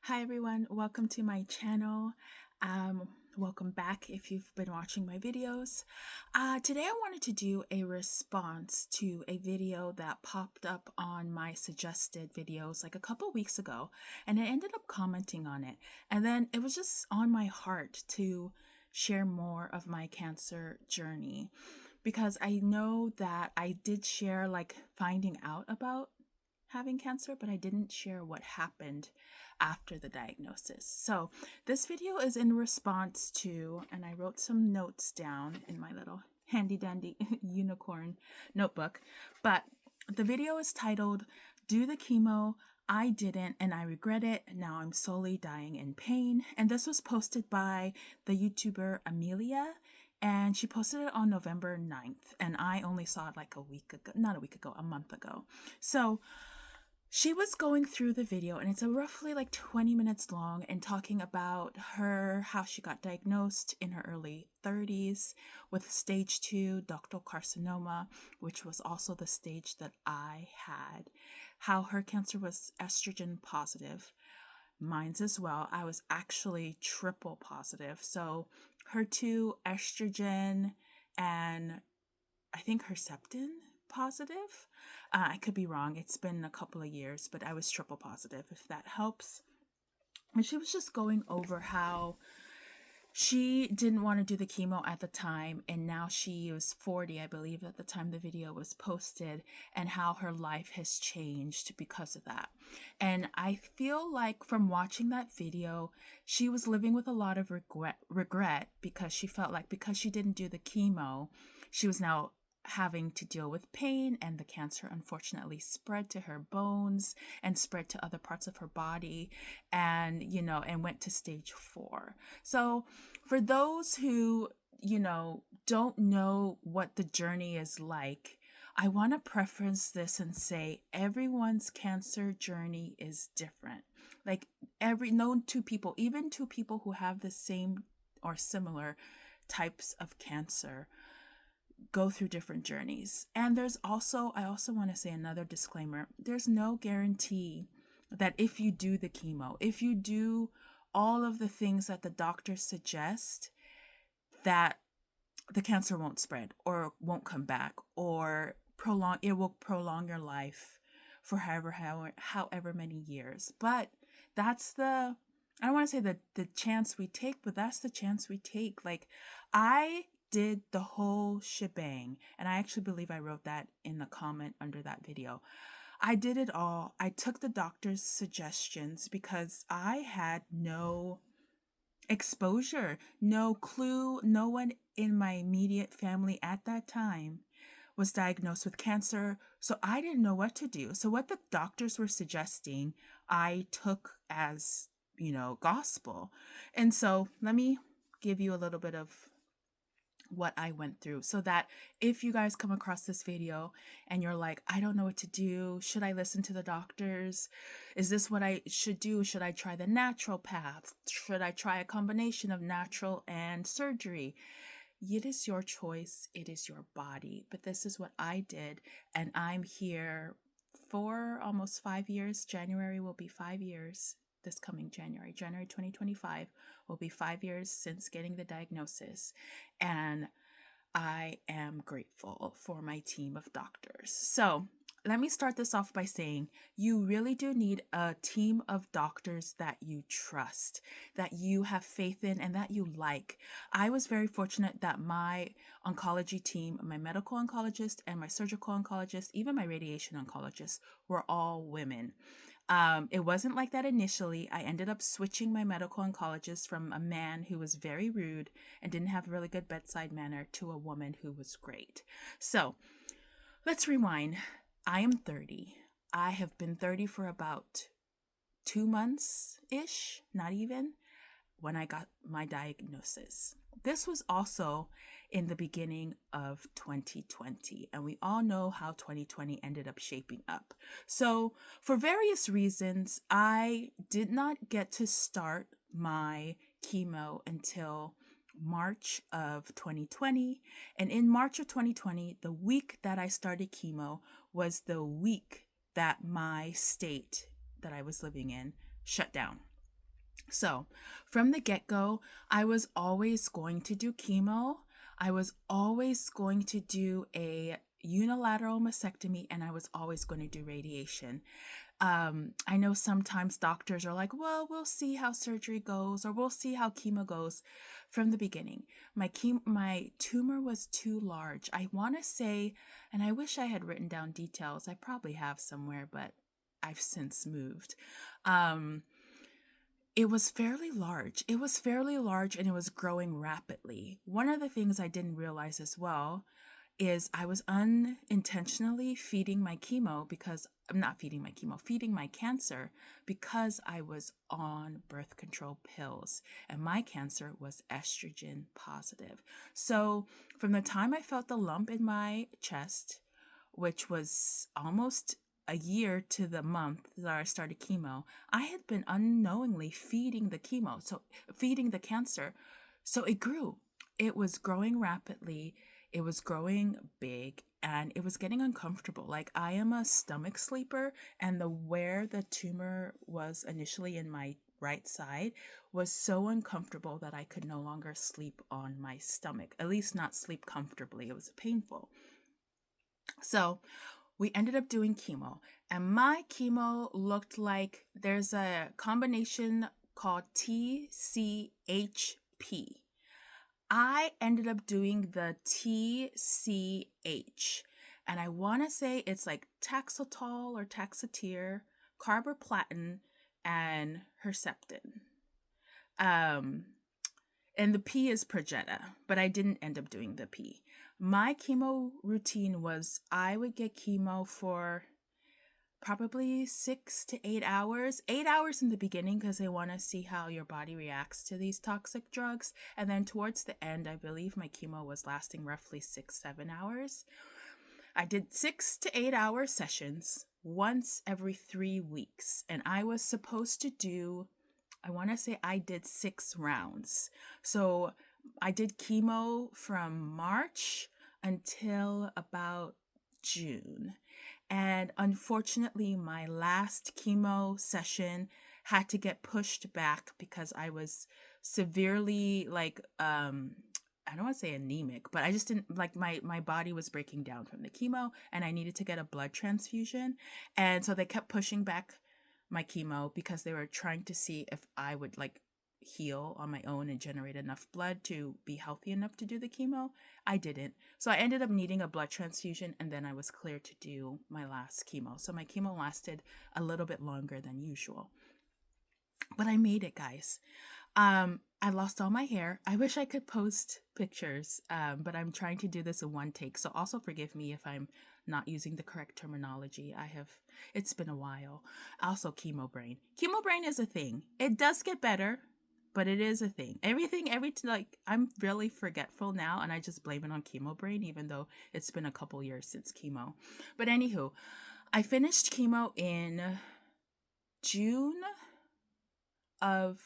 Hi everyone, welcome to my channel. Welcome back if you've been watching my videos. Today I wanted to do a response to a video that popped up on my suggested videos like a couple weeks ago, and I ended up commenting on it. And then it was just on my heart to share more of my cancer journey because I know that I did share like finding out about having cancer, but I didn't share what happened after the diagnosis. So this video is in response to, and I wrote some notes down in my little handy dandy unicorn notebook, but the video is titled, Do the Chemo, I Didn't and I Regret It, Now I'm Slowly Dying in Pain. And this was posted by the YouTuber Amelia, and she posted it on November 9th, and I only saw it like a week ago, not a week ago, a month ago. So she was going through the video, and it's a roughly like 20 minutes long, and talking about how she got diagnosed in her early 30s with stage 2 ductal carcinoma, which was also the stage that I had, how her cancer was estrogen positive. Mine's as well. I was actually triple positive. So HER2, estrogen, and I think Herceptin positive. I could be wrong. It's been a couple of years, but I was triple positive, if that helps. And she was just going over how she didn't want to do the chemo at the time, and now she was 40, I believe, at the time the video was posted, and how her life has changed because of that. And I feel like from watching that video, she was living with a lot of regret because she felt like because she didn't do the chemo, she was now having to deal with pain, and the cancer unfortunately spread to her bones and spread to other parts of her body, and went to stage 4. So for those who don't know what the journey is like, I want to preface this and say everyone's cancer journey is different. Like two people, even two people who have the same or similar types of cancer, go through different journeys. And I also want to say another disclaimer. There's no guarantee that if you do the chemo, if you do all of the things that the doctors suggest, that the cancer won't spread or won't come back, or it will prolong your life for however many years. But that's I don't want to say the chance we take, but that's the chance we take. Like, I did the whole shebang, and I actually believe I wrote that in the comment under that video. I did it all. I took the doctor's suggestions because I had no exposure, no clue. No one in my immediate family at that time was diagnosed with cancer, so I didn't know what to do. So what the doctors were suggesting, I took as, gospel. And so let me give you a little bit of what I went through, so that if you guys come across this video and you're like, I don't know what to do, should I listen to the doctors? Is this what I should do? Should I try the natural path? Should I try a combination of natural and surgery? It is your choice. It is your body. But this is what I did, and I'm here for almost 5 years. January will be 5 years. This coming January 2025 will be 5 years since getting the diagnosis, and I am grateful for my team of doctors. So let me start this off by saying you really do need a team of doctors that you trust, that you have faith in, and that you like. I was very fortunate that my oncology team, my medical oncologist and my surgical oncologist, even my radiation oncologist, were all women. It wasn't like that initially. I ended up switching my medical oncologist from a man who was very rude and didn't have a really good bedside manner to a woman who was great. So let's rewind. I am 30. I have been 30 for about 2 months-ish, not even, when I got my diagnosis. This was also in the beginning of 2020, and we all know how 2020 ended up shaping up. So for various reasons, I did not get to start my chemo until March of 2020. And in March of 2020, the week that I started chemo was the week that my state that I was living in shut down. So from the get-go, I was always going to do chemo. I was always going to do a unilateral mastectomy, and I was always going to do radiation. I know sometimes doctors are like, well, we'll see how surgery goes, or we'll see how chemo goes. From the beginning, my tumor was too large. I want to say, and I wish I had written down details. I probably have somewhere, but I've since moved. Um, it was fairly large. It was fairly large and it was growing rapidly. One of the things I didn't realize as well is I was unintentionally feeding my chemo because I'm not feeding my chemo, feeding my cancer because I was on birth control pills and my cancer was estrogen positive. So from the time I felt the lump in my chest, which was almost a year to the month that I started chemo, I had been unknowingly feeding the chemo, so feeding the cancer. So it grew. It was growing rapidly. It was growing big and it was getting uncomfortable. Like I am a stomach sleeper, and where the tumor was initially in my right side was so uncomfortable that I could no longer sleep on my stomach, at least not sleep comfortably. It was painful. So we ended up doing chemo, and my chemo looked like there's a combination called TCHP. I ended up doing the TCH, and I want to say it's like Taxetol or Taxotere, carboplatin, and Herceptin. Um, and the P is Progetta, but I didn't end up doing the P. My chemo routine was I would get chemo for probably 6 to 8 hours. 8 hours in the beginning because they want to see how your body reacts to these toxic drugs. And then towards the end, I believe my chemo was lasting roughly 6, 7 hours. I did 6 to 8 hour sessions once every 3 weeks. And I was supposed to do, I want to say I did 6 rounds. So I did chemo from March until about June. And unfortunately, my last chemo session had to get pushed back because I was severely I don't want to say anemic, but I just didn't like my body was breaking down from the chemo and I needed to get a blood transfusion. And so they kept pushing back my chemo because they were trying to see if I would like heal on my own and generate enough blood to be healthy enough to do the chemo. I didn't. So I ended up needing a blood transfusion and then I was cleared to do my last chemo. So my chemo lasted a little bit longer than usual. But I made it, guys. I lost all my hair. I wish I could post pictures, but I'm trying to do this in one take. So also forgive me if I'm not using the correct terminology. It's been a while. Also, chemo brain. Chemo brain is a thing. It does get better, but it is a thing. I'm really forgetful now, and I just blame it on chemo brain, even though it's been a couple years since chemo. But anywho, I finished chemo in June of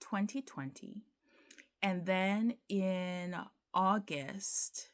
2020, and then in August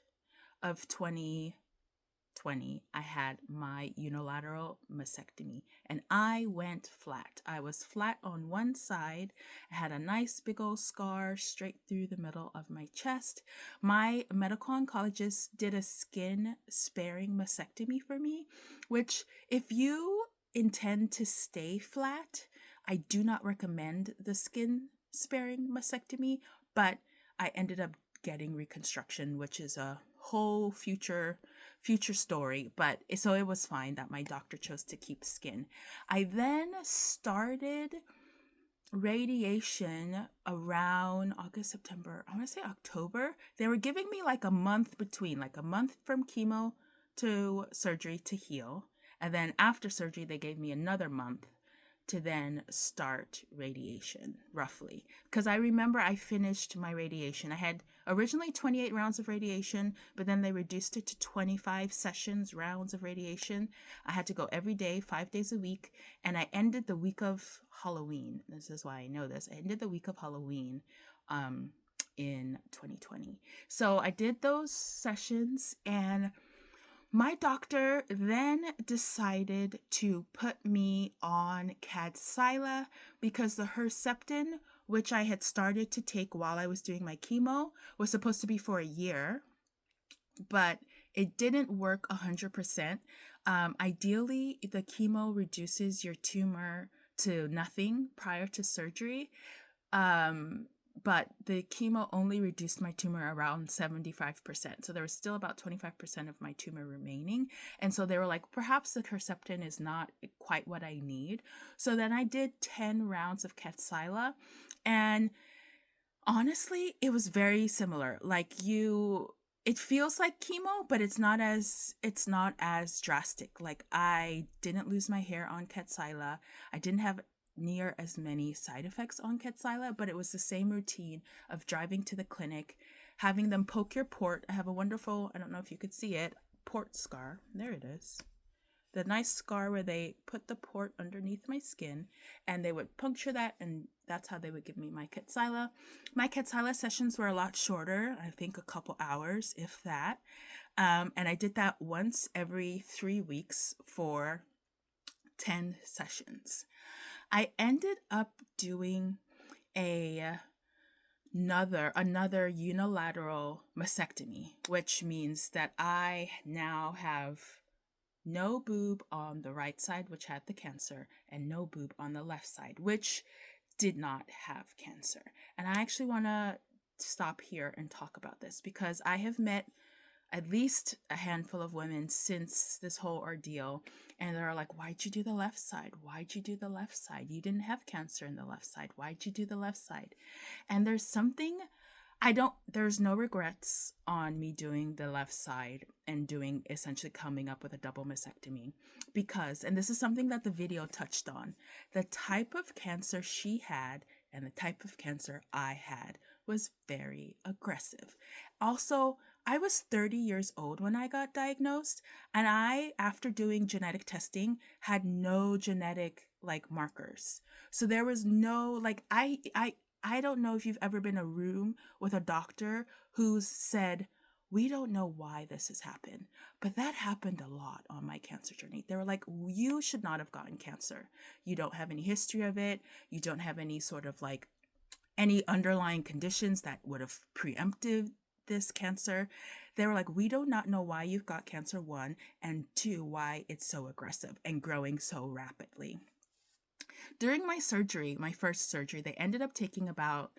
of 2020 I had my unilateral mastectomy and I went flat. I was flat on one side. I had a nice big old scar straight through the middle of my chest. My medical oncologist did a skin sparing mastectomy for me, which if you intend to stay flat, I do not recommend the skin sparing mastectomy, but I ended up getting reconstruction, which is a whole future story. But so it was fine that my doctor chose to keep skin. I then started radiation around August, September, I want to say October. They were giving me like a month between, like a month from chemo to surgery to heal. And then after surgery, they gave me another month to then start radiation, roughly. Because I remember I finished my radiation. I had originally 28 rounds of radiation, but then they reduced it to 25 rounds of radiation. I had to go every day, 5 days a week, and I ended the week of Halloween. This is why I know this. I ended the week of Halloween in 2020. So I did those sessions, and My doctor then decided to put me on Kadcyla because the Herceptin, which I had started to take while I was doing my chemo, was supposed to be for a year, but it didn't work 100%. Ideally, the chemo reduces your tumor to nothing prior to surgery. But the chemo only reduced my tumor around 75%. So there was still about 25% of my tumor remaining. And so they were like, perhaps the Herceptin is not quite what I need. So then I did 10 rounds of Kadcyla. And honestly, it was very similar. It feels like chemo, but it's not as drastic. Like, I didn't lose my hair on Kadcyla. I didn't have near as many side effects on Kadcyla, but it was the same routine of driving to the clinic, having them poke your port. I have a wonderful, I don't know if you could see it, port scar. There it is. The nice scar where they put the port underneath my skin, and they would puncture that, and that's how they would give me my Kadcyla. My Kadcyla sessions were a lot shorter, I think a couple hours, if that. And I did that once every 3 weeks for 10 sessions. I ended up doing another unilateral mastectomy, which means that I now have no boob on the right side, which had the cancer, and no boob on the left side, which did not have cancer. And I actually want to stop here and talk about this because I have met at least a handful of women since this whole ordeal, and they're like, why'd you do the left side? Why'd you do the left side? You didn't have cancer in the left side. Why'd you do the left side? And there's no regrets on me doing the left side and doing essentially coming up with a double mastectomy because, and this is something that the video touched on, the type of cancer she had and the type of cancer I had was very aggressive. Also, I was 30 years old when I got diagnosed, and I, after doing genetic testing, had no genetic markers. So there was no I don't know if you've ever been in a room with a doctor who said, we don't know why this has happened, but that happened a lot on my cancer journey. They were like, you should not have gotten cancer. You don't have any history of it. You don't have any sort of any underlying conditions that would have preempted this cancer. They were like, we do not know why you've got cancer, 1, and 2, why it's so aggressive and growing so rapidly. During my first surgery, they ended up taking about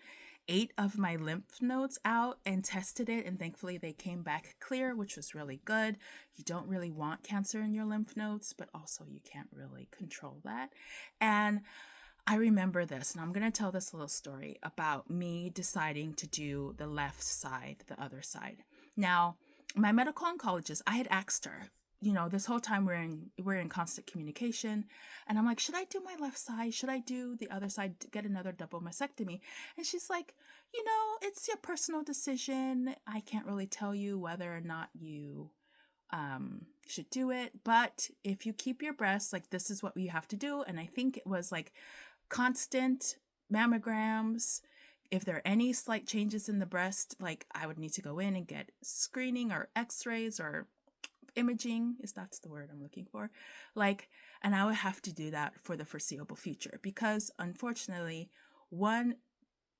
8 of my lymph nodes out and tested it, and thankfully they came back clear, which was really good. You don't really want cancer in your lymph nodes, but also you can't really control that. And I remember this, and I'm going to tell this little story about me deciding to do the left side, the other side. Now, my medical oncologist, I had asked her, this whole time we're in constant communication, and I'm like, should I do my left side? Should I do the other side, get another double mastectomy? And she's like, it's your personal decision. I can't really tell you whether or not you should do it, but if you keep your breasts, this is what you have to do. And I think it was constant mammograms. If there are any slight changes in the breast, I would need to go in and get screening or x-rays or imaging, that's the word I'm looking for. And I would have to do that for the foreseeable future because unfortunately, one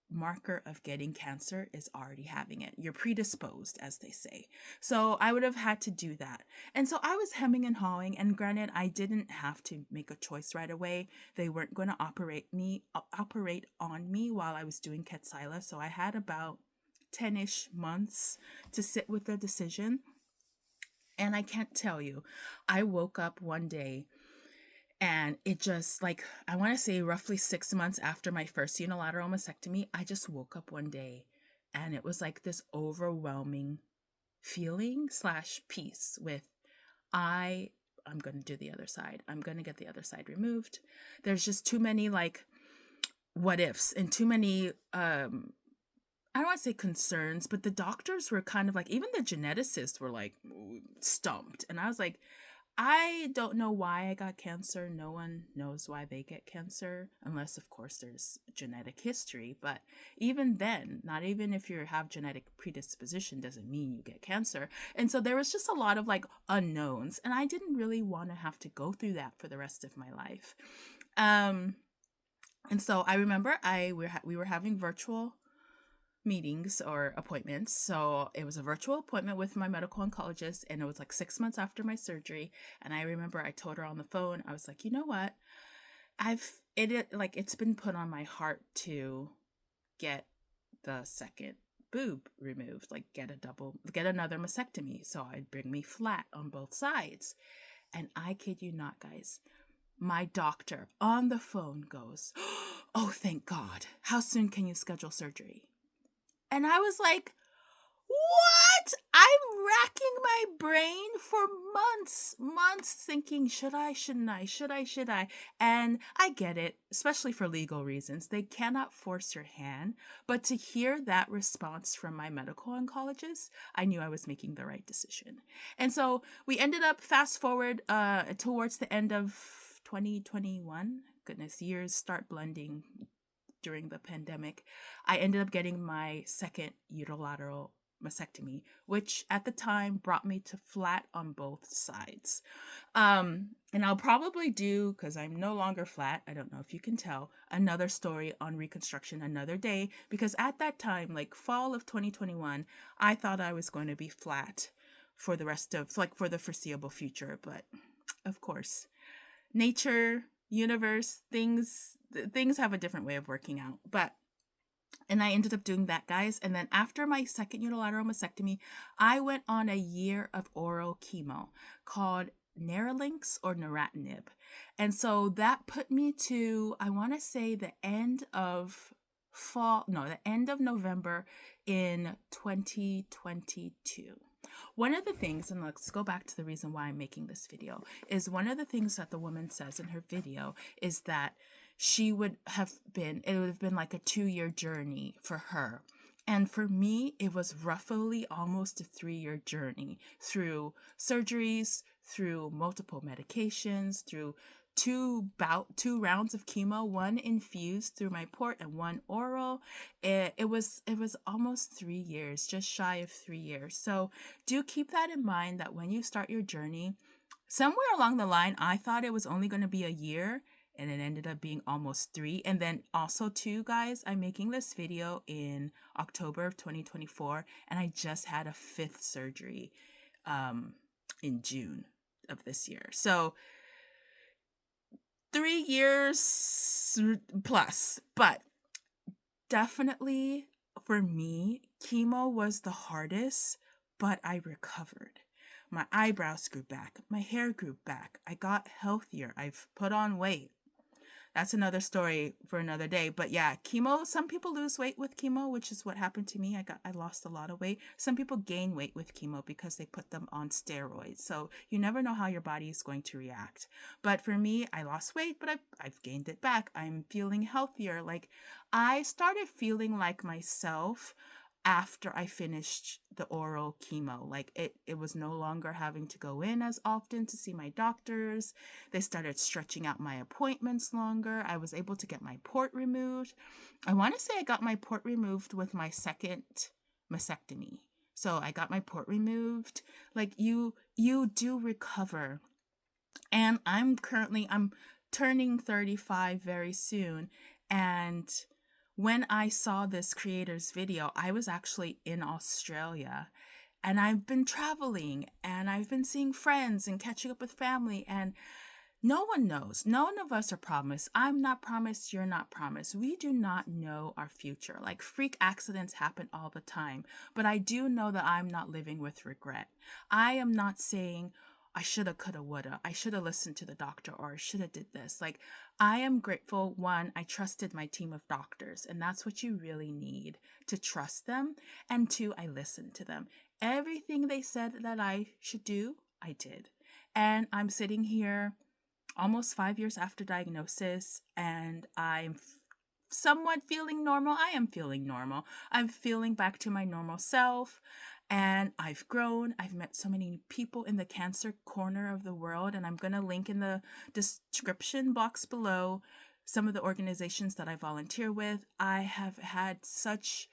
marker of getting cancer is already having it. You're predisposed, as they say. So I would have had to do that. And so I was hemming and hawing, and granted, I didn't have to make a choice right away. They weren't going to operate on me while I was doing Kadcyla. So I had about 10-ish months to sit with the decision. And I can't tell you, I woke up one day and it just I want to say roughly 6 months after my first unilateral mastectomy, I just woke up one day and it was this overwhelming feeling / peace with, I'm going to do the other side. I'm going to get the other side removed. There's just too many what ifs and too many, I don't want to say concerns, but the doctors were kind of even the geneticists were stumped. And I was like, I don't know why I got cancer. No one knows why they get cancer, unless, of course, there's genetic history. But even then, not even if you have genetic predisposition doesn't mean you get cancer. And so there was just a lot of like unknowns, and I didn't really want to have to go through that for the rest of my life. And so I remember we were having virtual meetings or appointments. So it was a virtual appointment with my medical oncologist, and it was like 6 months after my surgery. And I remember I told her on the phone, I was like, you know what? It's been put on my heart to get the second boob removed, like get another mastectomy. So I'd bring me flat on both sides. And I kid you not, guys, my doctor on the phone goes, "Oh, thank God. How soon can you schedule surgery?" And I was like, what? I'm racking my brain for months thinking, should I, shouldn't I, should I? And I get it, especially for legal reasons. They cannot force your hand. But to hear that response from my medical oncologist, I knew I was making the right decision. And so we ended up fast forward towards the end of 2021. Goodness, years start blending during the pandemic. I ended up getting my second unilateral mastectomy, which at the time brought me to flat on both sides. And I'll probably do, because I'm no longer flat, I don't know if you can tell, another story on reconstruction another day, because at that time, like fall of 2021, I thought I was going to be flat for the rest of, like for the foreseeable future. But of course, nature, universe, things have a different way of working out. And I ended up doing that, guys. And then after my second unilateral mastectomy, I went on a year of oral chemo called Neralinx or neratinib. And so that put me to, I want to say the end of November in 2022. One of the things, and let's go back to the reason why I'm making this video, is one of the things that the woman says in her video is that it would have been like a 2-year journey for her. And for me, it was roughly almost a 3-year journey through surgeries, through multiple medications, through two rounds of chemo, one infused through my port and one oral. It was almost 3 years, just shy of 3 years. So do keep that in mind, that when you start your journey, somewhere along the line, I thought it was only going to be a year, and it ended up being almost 3. And then also too, guys, I'm making this video in October of 2024, and I just had a 5th surgery in June of this year. So 3 years plus. But definitely for me, chemo was the hardest, but I recovered. My eyebrows grew back. My hair grew back. I got healthier. I've put on weight. That's another story for another day. But yeah, chemo, some people lose weight with chemo, which is what happened to me. I lost a lot of weight. Some people gain weight with chemo because they put them on steroids. So you never know how your body is going to react. But for me, I lost weight, but I've gained it back. I'm feeling healthier. Like, I started feeling like myself after I finished the oral chemo. Like, it was no longer having to go in as often to see my doctors. They started stretching out my appointments longer. I was able to get my port removed. I want to say I got my port removed with my second mastectomy. So I got my port removed. Like, you do recover. And I'm turning 35 very soon, and when I saw this creator's video, I was actually in Australia, and I've been traveling, and I've been seeing friends and catching up with family, and no one knows. None of us are promised. I'm not promised. You're not promised. We do not know our future. Like, freak accidents happen all the time, but I do know that I'm not living with regret. I am not saying, I shoulda, coulda, woulda. I should have listened to the doctor, or I should have did this. Like, I am grateful. One, I trusted my team of doctors, and that's what you really need, to trust them. And two, I listened to them. Everything they said that I should do, I did. And I'm sitting here almost 5 years after diagnosis, and I'm somewhat feeling normal. I am feeling normal. I'm feeling back to my normal self. And I've grown. I've met so many people in the cancer corner of the world, and I'm going to link in the description box below some of the organizations that I volunteer with. I have had such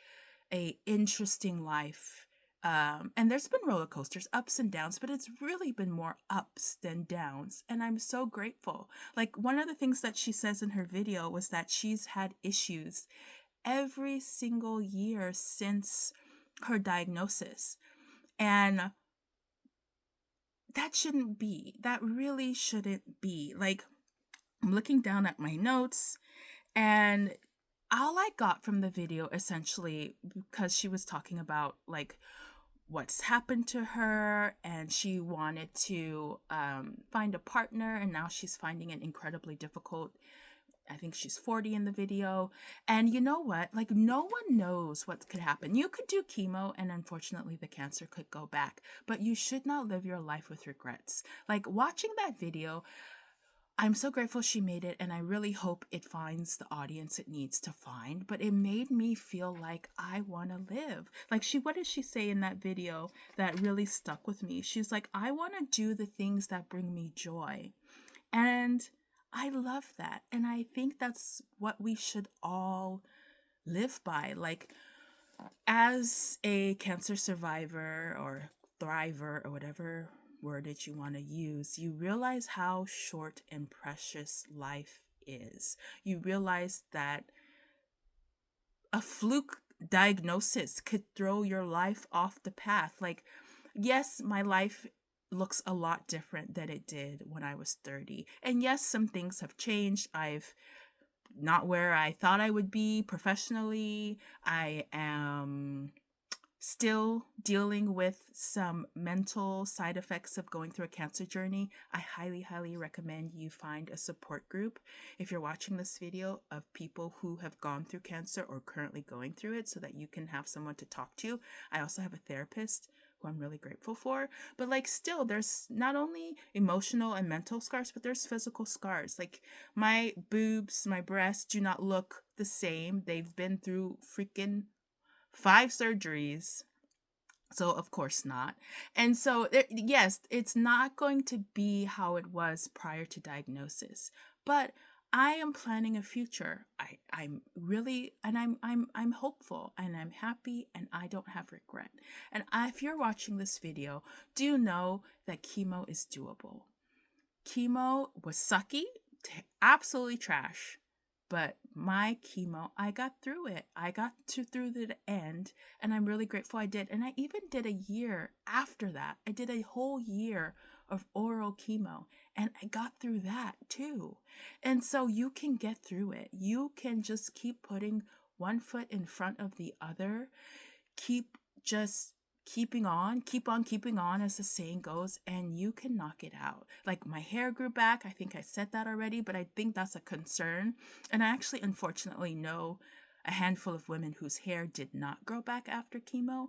a interesting life. And there's been roller coasters, ups and downs, but it's really been more ups than downs. And I'm so grateful. Like, one of the things that she says in her video was that she's had issues every single year since her diagnosis. And that shouldn't be. That really shouldn't be. Like, I'm looking down at my notes, and all I got from the video, essentially, because she was talking about like what's happened to her, and she wanted to find a partner, and now she's finding it incredibly difficult. I think she's 40 in the video. And you know what? Like, no one knows what could happen. You could do chemo, and unfortunately the cancer could go back, but you should not live your life with regrets. Like, watching that video, I'm so grateful she made it, and I really hope it finds the audience it needs to find. But it made me feel like I want to live. Like, what did she say in that video that really stuck with me? She's like, I want to do the things that bring me joy. And I love that. And I think that's what we should all live by. Like, as a cancer survivor or thriver or whatever wordage you want to use, you realize how short and precious life is. You realize that a fluke diagnosis could throw your life off the path. Like, yes, my life looks a lot different than it did when I was 30. And yes, some things have changed. I've not where I thought I would be professionally. I am still dealing with some mental side effects of going through a cancer journey. I highly, highly recommend you find a support group if you're watching this video of people who have gone through cancer or currently going through it, so that you can have someone to talk to. I also have a therapist who I'm really grateful for. But like, still, there's not only emotional and mental scars, but there's physical scars. Like, my boobs, my breasts do not look the same. They've been through freaking 5 surgeries. So of course not. And so yes, it's not going to be how it was prior to diagnosis. But I am planning a future. I'm really, and I'm hopeful, and I'm happy, and I don't have regret. And if you're watching this video, do know that chemo is doable. Chemo was sucky, absolutely trash. But my chemo, I got through it. I got through the end, and I'm really grateful I did. And I even did a year after that. I did a whole year of oral chemo, and I got through that too. And so you can get through it. You can just keep putting one foot in front of the other. Keep keeping on, keeping on, as the saying goes, and you can knock it out. Like, my hair grew back. I think I said that already, but I think that's a concern. And I actually, unfortunately, know a handful of women whose hair did not grow back after chemo,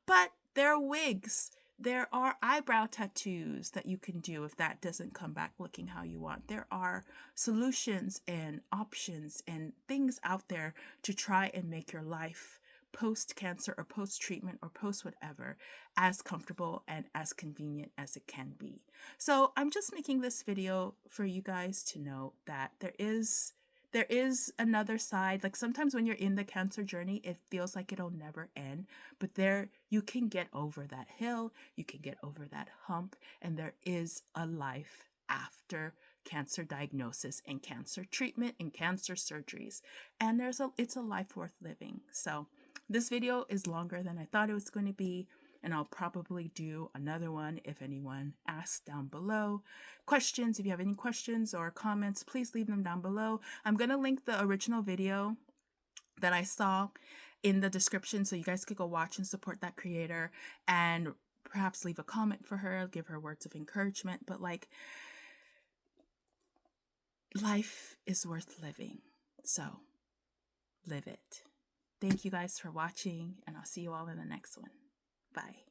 but there are wigs. There are eyebrow tattoos that you can do if that doesn't come back looking how you want. There are solutions and options and things out there to try and make your life post-cancer or post-treatment or post-whatever as comfortable and as convenient as it can be. So I'm just making this video for you guys to know that there is another side. Like, sometimes when you're in the cancer journey, it feels like it'll never end, but there, you can get over that hill, you can get over that hump, and there is a life after cancer diagnosis and cancer treatment and cancer surgeries. And it's a life worth living. So this video is longer than I thought it was going to be, and I'll probably do another one if anyone asks down below. Questions, if you have any questions or comments, please leave them down below. I'm going to link the original video that I saw in the description, so you guys could go watch and support that creator, and perhaps leave a comment for her, give her words of encouragement. But like, life is worth living, so live it. Thank you guys for watching, and I'll see you all in the next one. Bye.